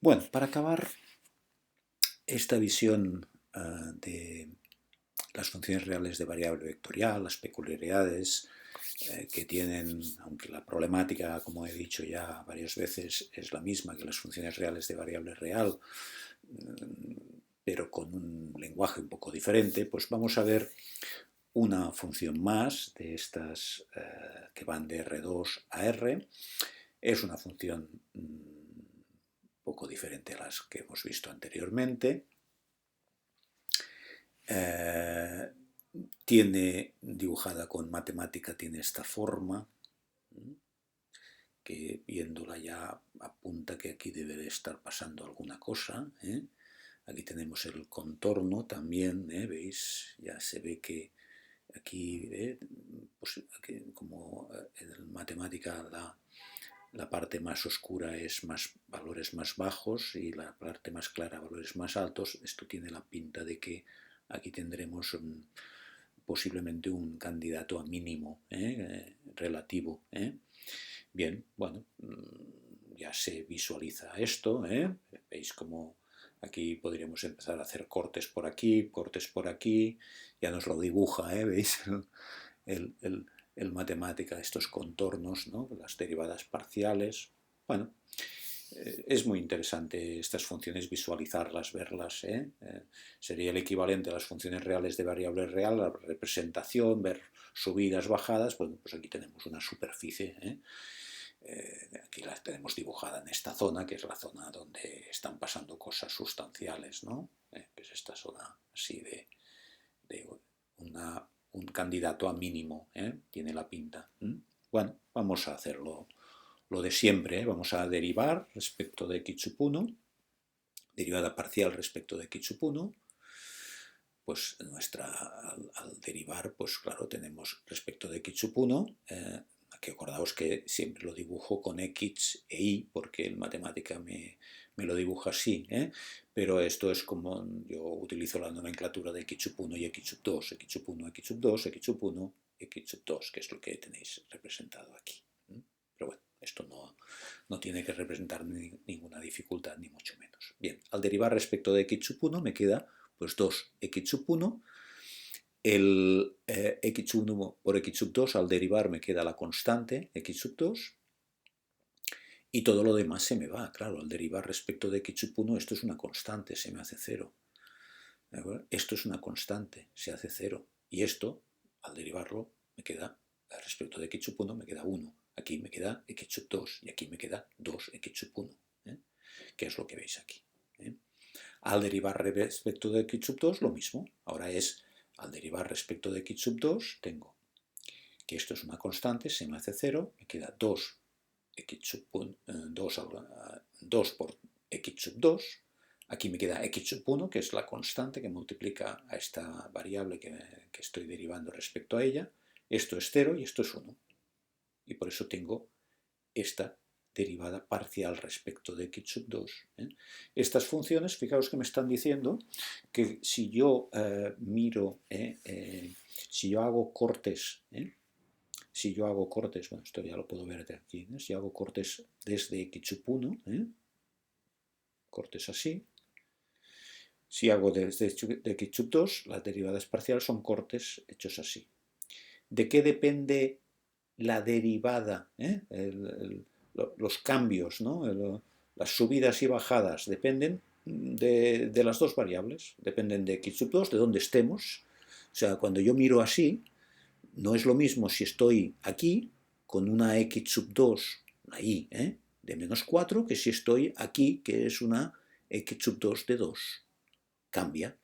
Bueno, para acabar esta visión de las funciones reales de variable vectorial, las peculiaridades que tienen, aunque la problemática, como he dicho ya varias veces, es la misma que las funciones reales de variable real, pero con un lenguaje un poco diferente, pues vamos a ver una función más de estas que van de R2 a R. Es una función un poco diferente a las que hemos visto anteriormente. Tiene dibujada con matemática, tiene esta forma, que viéndola ya apunta que aquí debe de estar pasando alguna cosa. Aquí tenemos el contorno también, ¿veis? Ya se ve que aquí, pues, como en matemática la parte más oscura es valores más bajos y la parte más clara valores más altos, esto tiene la pinta de que aquí tendremos posiblemente un candidato a mínimo relativo. Bien, bueno, ya se visualiza esto. Veis como aquí podríamos empezar a hacer cortes por aquí, ya nos lo dibuja, ¿veis? El matemática, estos contornos, ¿no? Las derivadas parciales. Bueno, es muy interesante estas funciones, visualizarlas, verlas. Sería el equivalente a las funciones reales de variable real, la representación, ver subidas, bajadas. Bueno, pues aquí tenemos una superficie. Aquí la tenemos dibujada en esta zona, que es la zona donde están pasando cosas sustanciales, ¿no? Que es esta zona así de un candidato a mínimo, tiene la pinta. Bueno, vamos a hacerlo lo de siempre, vamos a derivar respecto de x sub 1, derivada parcial respecto de x sub 1, pues al derivar, pues claro, tenemos respecto de x sub 1, aquí acordaos que siempre lo dibujo con x e y, porque en matemática me lo dibuja así, pero esto es como yo utilizo la nomenclatura de x sub 1 y x sub 2, x sub 1, x sub 2, x sub 1, x sub 2, que es lo que tenéis representado aquí. Pero bueno, esto no tiene que representar ninguna dificultad, ni mucho menos. Bien, al derivar respecto de x sub 1 me queda pues 2x sub 1. El x sub 1 por x sub 2 al derivar me queda la constante x sub 2 y todo lo demás se me va, claro, al derivar respecto de x sub 1 esto es una constante, se me hace 0. Esto es una constante, se hace 0. Y esto, al derivarlo, me queda, respecto de x sub 1, me queda 1. Aquí me queda x sub 2 y aquí me queda 2x sub 1, que es lo que veis aquí. Al derivar respecto de x sub 2, lo mismo. Ahora es, al derivar respecto de x sub 2, tengo que esto es una constante, se me hace 0, me queda 2 por x sub 2, aquí me queda x sub 1, que es la constante que multiplica a esta variable que estoy derivando respecto a ella, esto es 0 y esto es 1. Y por eso tengo esta derivada parcial respecto de x sub 2. Estas funciones, fijaos que me están diciendo que si yo miro, si yo hago cortes, bueno, esto ya lo puedo ver de aquí, si hago cortes desde x sub 1, cortes así, si hago desde x sub 2, las derivadas parciales son cortes hechos así. ¿De qué depende la derivada? Los cambios, ¿no? Las subidas y bajadas dependen de las dos variables, dependen de x sub 2, de dónde estemos. O sea, cuando yo miro así, no es lo mismo si estoy aquí con una x sub 2, una y, de menos 4, que si estoy aquí, que es una x sub 2 de 2. Cambia,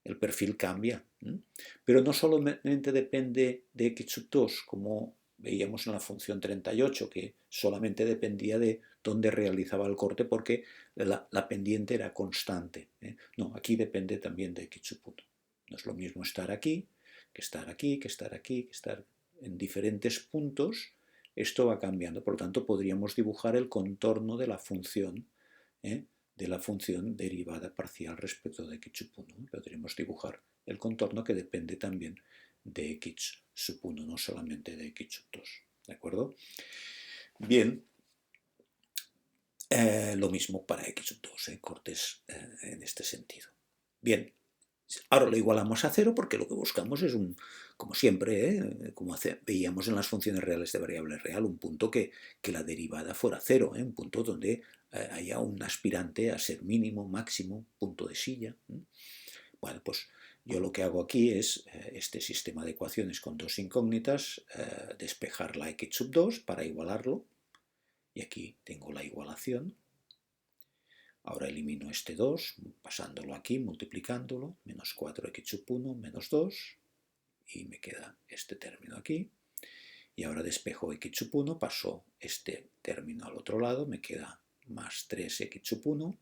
el perfil cambia. Pero no solamente depende de x sub 2, como veíamos en la función 38, que solamente dependía de dónde realizaba el corte porque la pendiente era constante. No, aquí depende también de x sub 1. No es lo mismo estar aquí, que estar aquí, que estar aquí, que estar en diferentes puntos. Esto va cambiando. Por lo tanto, podríamos dibujar el contorno de la función, derivada parcial respecto de x sub 1. Podríamos dibujar el contorno que depende también de x sub 1, no solamente de x sub 2. ¿De acuerdo? Bien, Lo mismo para x sub 2, cortes en este sentido. Bien, ahora lo igualamos a 0 porque lo que buscamos es como siempre, como veíamos en las funciones reales de variable real, un punto que la derivada fuera 0, un punto donde haya un aspirante a ser mínimo, máximo, punto de silla. Bueno, pues yo lo que hago aquí es este sistema de ecuaciones con dos incógnitas, despejar la x sub 2 para igualarlo, y aquí tengo la igualación. Ahora elimino este 2, pasándolo aquí, multiplicándolo, menos 4x sub 1, menos 2, y me queda este término aquí. Y ahora despejo x sub 1, paso este término al otro lado, me queda más 3x sub 1,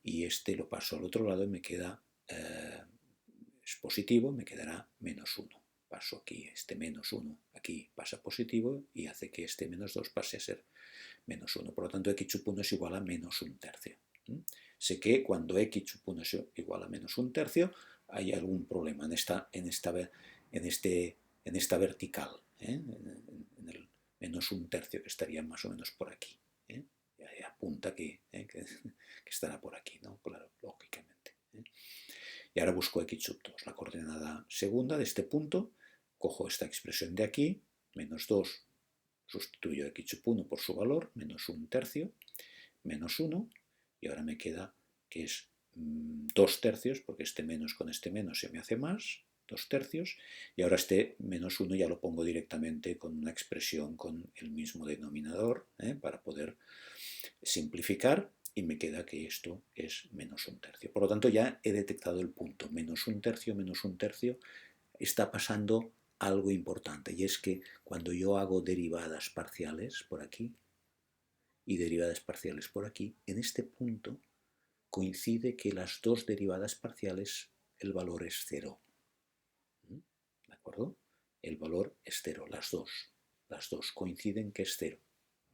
y este lo paso al otro lado y me queda, es positivo, me quedará menos 1. Paso aquí este menos 1, aquí pasa positivo y hace que este menos 2 pase a ser menos 1. Por lo tanto, x sub 1 es igual a menos 1/3. Sé que cuando x sub 1 es igual a menos 1/3, hay algún problema en esta vertical, en el menos 1/3, que estaría más o menos por aquí. Apunta que estará por aquí, ¿no? Claro, lógicamente. Y ahora busco x sub 2, la coordenada segunda de este punto, cojo esta expresión de aquí, menos 2, sustituyo x sub 1 por su valor, menos 1/3, menos 1, y ahora me queda que es 2/3, porque este menos con este menos se me hace más, 2/3, y ahora este menos 1 ya lo pongo directamente con una expresión con el mismo denominador, para poder simplificar, y me queda que esto es menos 1/3. Por lo tanto, ya he detectado el punto, menos 1/3, menos 1/3, está pasando algo importante, y es que cuando yo hago derivadas parciales por aquí y derivadas parciales por aquí, en este punto coincide que las dos derivadas parciales el valor es 0. ¿De acuerdo? El valor es 0, las dos coinciden que es 0.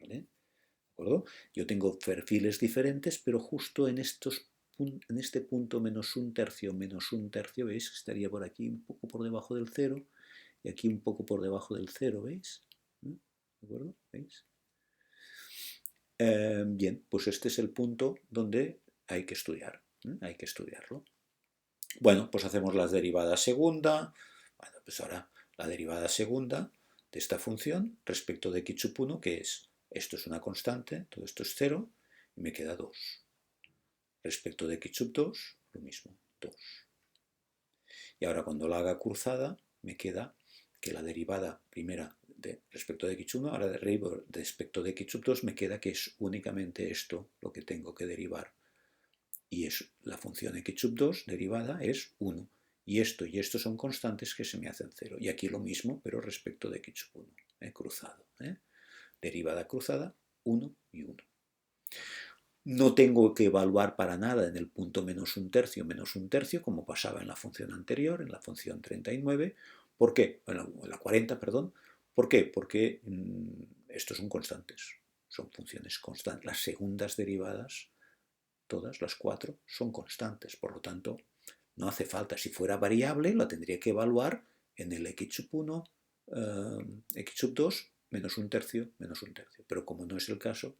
¿Vale? ¿De acuerdo? Yo tengo perfiles diferentes, pero justo en este punto menos 1/3, ¿veis? Estaría por aquí un poco por debajo del 0 y aquí un poco por debajo del 0, ¿veis? ¿De acuerdo? ¿Veis? Bien, pues este es el punto donde hay que estudiar, hay que estudiarlo. Bueno, pues hacemos la derivada segunda. Bueno, pues ahora la derivada segunda de esta función respecto de x sub 1, que es, esto es una constante, todo esto es 0, y me queda 2. Respecto de x sub 2, lo mismo, 2. Y ahora cuando la haga cruzada, me queda que la derivada primera respecto de x sub 1, ahora respecto de x sub 2, me queda que es únicamente esto lo que tengo que derivar. Y es la función x sub 2 derivada es 1. Y esto son constantes que se me hacen 0. Y aquí lo mismo, pero respecto de x sub 1, cruzado. Derivada cruzada, 1 y 1. No tengo que evaluar para nada en el punto menos 1/3, como pasaba en la función anterior, en la función 39. ¿Por qué? En la 40, perdón. ¿Por qué? Porque estos son constantes. Son funciones constantes. Las segundas derivadas, todas las 4, son constantes. Por lo tanto, no hace falta. Si fuera variable, la tendría que evaluar en el x sub 1, x sub 2, menos 1/3, menos 1/3. Pero como no es el caso,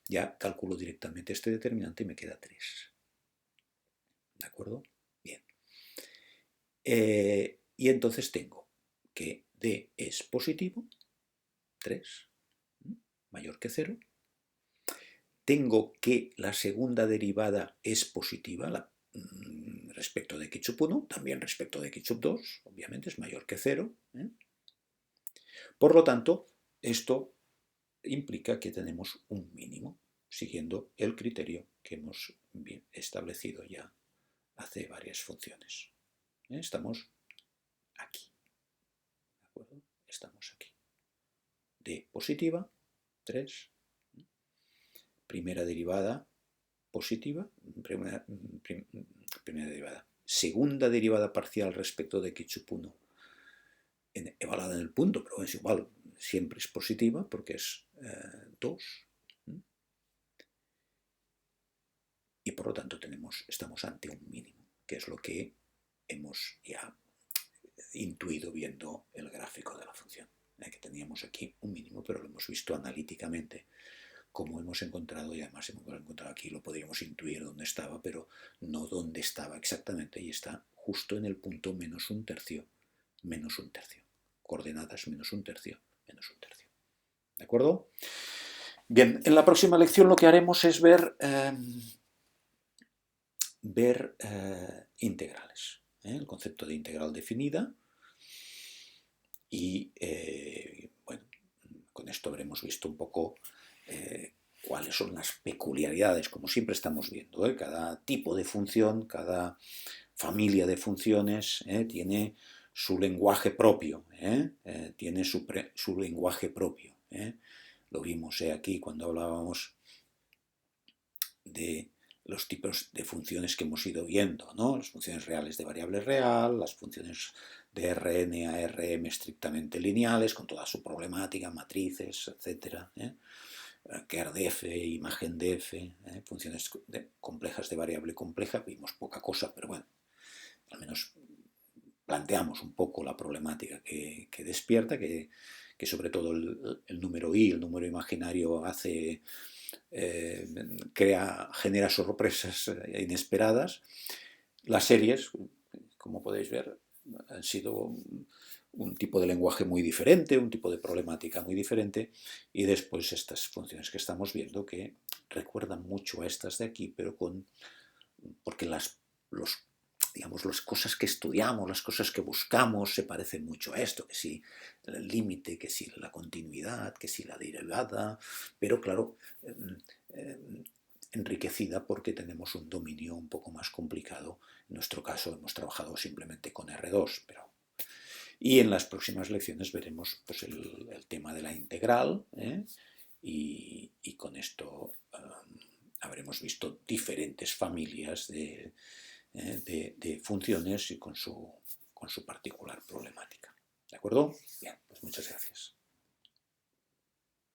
ya calculo directamente este determinante y me queda 3. ¿De acuerdo? Bien. Y entonces tengo que d es positivo, 3, mayor que 0. Tengo que la segunda derivada es positiva, respecto de x sub 1, también respecto de x sub 2, obviamente es mayor que 0. Por lo tanto, esto implica que tenemos un mínimo, siguiendo el criterio que hemos establecido ya hace varias funciones. Estamos aquí. ¿De acuerdo? Estamos aquí. D positiva, 3. Primera derivada positiva, primera derivada. Segunda derivada parcial respecto de x sub 1, evaluada en el punto, pero es igual, siempre es positiva porque es 2. Y por lo tanto estamos ante un mínimo, que es lo que hemos ya intuido viendo el gráfico de la función. Que teníamos aquí un mínimo, pero lo hemos visto analíticamente como hemos encontrado, y además hemos encontrado aquí, lo podríamos intuir dónde estaba, pero no dónde estaba exactamente, y está justo en el punto menos un tercio, coordenadas menos un tercio, menos un tercio. ¿De acuerdo? Bien, en la próxima lección lo que haremos es ver integrales, el concepto de integral definida, y bueno, con esto habremos visto un poco cuáles son las peculiaridades, como siempre estamos viendo. Cada tipo de función, cada familia de funciones tiene su lenguaje propio, tiene su lenguaje propio. Lo vimos aquí cuando hablábamos de los tipos de funciones que hemos ido viendo, ¿no? Las funciones reales de variable real, las funciones de Rn a Rm estrictamente lineales, con toda su problemática, matrices, etc. Ker de f, imagen de f, funciones complejas de variable compleja, vimos poca cosa, pero bueno, al menos planteamos un poco la problemática que despierta, que sobre todo el número i, el número imaginario, genera sorpresas inesperadas. Las series, como podéis ver, han sido un tipo de lenguaje muy diferente, un tipo de problemática muy diferente, y después estas funciones que estamos viendo que recuerdan mucho a estas de aquí, pero porque digamos, las cosas que estudiamos, las cosas que buscamos se parecen mucho a esto, que si el límite, que si la continuidad, que si la derivada, pero claro, enriquecida porque tenemos un dominio un poco más complicado. En nuestro caso hemos trabajado simplemente con R2, y en las próximas lecciones veremos pues, el tema de la integral, y con esto habremos visto diferentes familias de funciones y con su particular problemática. ¿De acuerdo? Bien, pues muchas gracias.